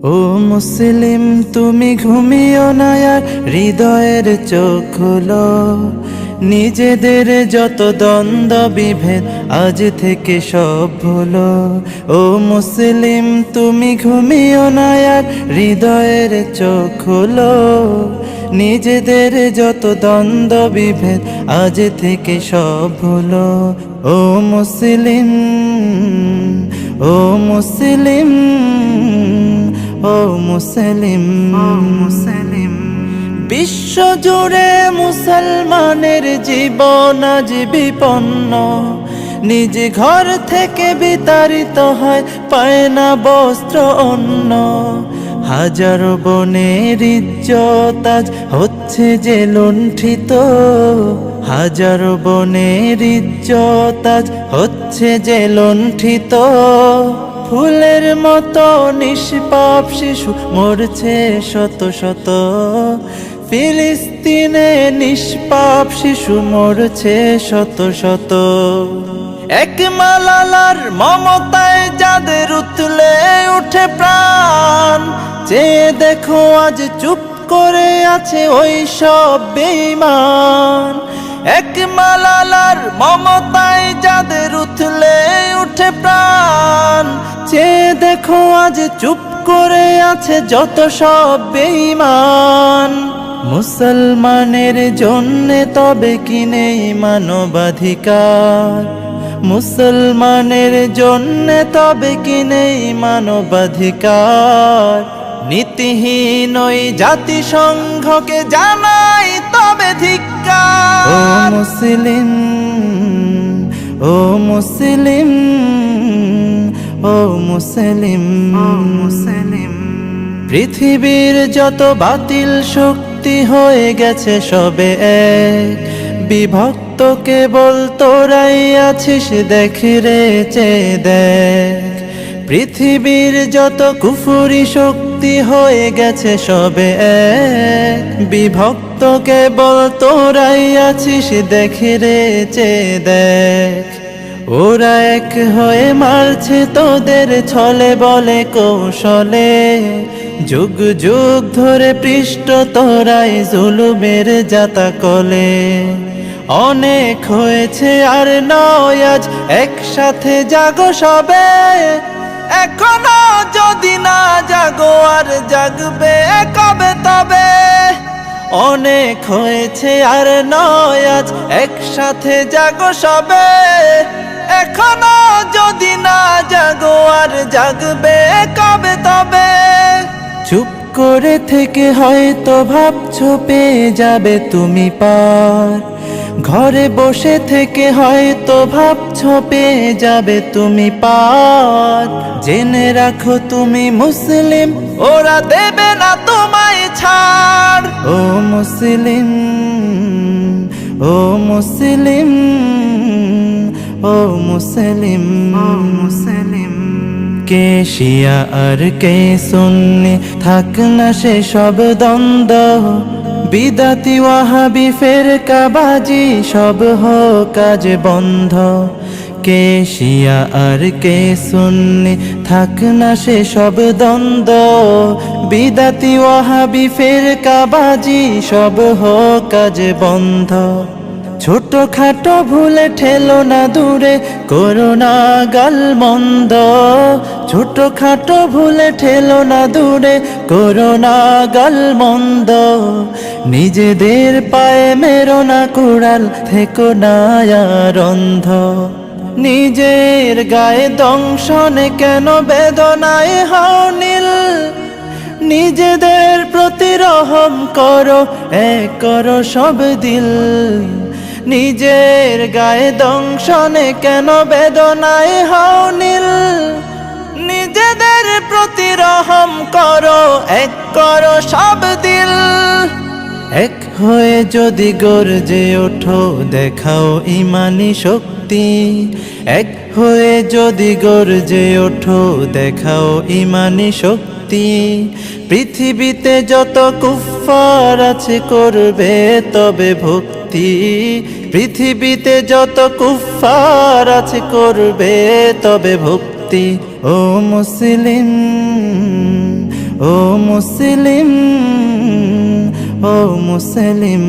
ও মুসলিম তুমি ঘুমিও না আর হৃদয়ের চোখ খুলো। নিজেদের যত দ্বন্দ্ব বিভেদ আজ থেকে সব ভুলো। ও মুসলিম তুমি ঘুমিও না আর হৃদয়ের চোখ খুলো। নিজেদের যত দ্বন্দ্ব বিভেদ আজ থেকে সব ভুলো। ও মুসলিম, ও মুসলিম, ও মুসলিম, ও মুসলিম। বিশ্ব জুড়ে মুসলমানের জীবন আজ বিপন্ন। নিজ ঘর থেকে বিতাড়িত হয়, পায় না বস্ত্র অন্ন। হাজারো বনের ইজ্জত আজ হচ্ছে যে লুণ্ঠিত। হাজারো বনের ইজ্জত আজ হচ্ছে যে লুণ্ঠিত। ফুলের মতো নিষ্পাপ শিশু মরছে শত শত। ফিলিস্তিনে নিষ্পাপ শিশু মরছে শত শত। এক মালালার মমতায় যাদের উতলে উঠে প্রাণ, চেয়ে দেখো আজ চুপ করে আছে ওই সব বেঈমান। এক মালালার মমতায় যাদের উতলে উঠে প্রাণ, চেয়ে দেখো আজ চুপ করে আছে যত সব বেঈমান। মুসলমানের জন্যে তবে কি নেই মানবাধিকার? মুসলমানের জন্যে তবে কি নেই মানবাধিকার? নীতিহীন ওই জাতিসংঘকে জানাই তবে ধিক্কার। ও মুসলিম, ও মুসলিম, ও মুসলিম, ও মুসলিম। পৃথিবীর যত বাতিল শক্তি হয়ে গেছে সবে এক। বিভক্ত কেবল তোরাই আছিস, দেখ রে চেয়ে দেখ। পৃথিবীর যত কুফুরি শক্তি হয়ে গেছে সবে এক। বিভক্ত কেবল তোরাই আছিস, দেখ রে চেয়ে দেখ। ওরা এক হয়ে মারছে তোদের ছলে বলে কৌশলে। যুগ যুগ ধরে পৃষ্ঠ তোরাই জুলুমের জাতাকলে। অনেক হয়েছে আর নয় আজ, একসাথে জাগো সবে। এখনো যদি না জাগো আর জাগবে কবে তবে? অনেক হয়েছে আর নয় আজ, একসাথে জাগো সবে। এখনো যদি না জাগো আর জাগবে কবে তবে? চুপ করে থেকে হয়তো ভাবছো পেয়ে যাবে তুমি পার। ঘরে বসে থেকে হয়তো ভাবছো পেয়ে যাবে তুমি পার। জেনে রাখো তুমি মুসলিম, ওরা দেবে না তোমায় ছাড়। ও মুসলিম, ও মুসলিম, ও মুসলিম, ও মুসলিম। কে শিয়া আর কে সুন্নি থাক না সে সব দ্বন্দ্ব। বিদাতি ওয়াহাবি ফেরকাবাজি সব হোক কাজ বন্ধ। কে শিয়া আর কে সুন্নি থাক না সে সব দ্বন্দ্ব। বিদাতি ওয়াহাবি ফেরকাবাজি সব হোক কাজ বন্ধ। ছোট খাটো ভুলে ঠেলো না দূরে, করো না গালমন্দ। ছোট খাটো ভুলে ঠেলো না দূরে, করো না গালমন্দ। নিজেদের পায়ে মেরো না কুড়াল, থেকো না আর অন্ধ। নিজের গায়ে দংশনে কেন বেদনায় হও নীল? নিজেদের প্রতি রহম করো, এক করো সব দিল। নিজের গায়ে দংশনে কেন বেদনায় হও নীল? নিজেদের প্রতি রহম করো, এক করো সব দিল। এক হয়ে যদি গর্জে ওঠো, দেখাও ইমানি শক্তি। এক হয়ে যদি গর্জে ওঠো, দেখাও ইমানি শক্তি। পৃথিবীতে যত কুফফার আছে করবে তবে ভক্তি। পৃথিবীতে যত কুফফার আছে করবে তবে ভক্তি। ও মুসলিম, ও মুসলিম ও মুসলিম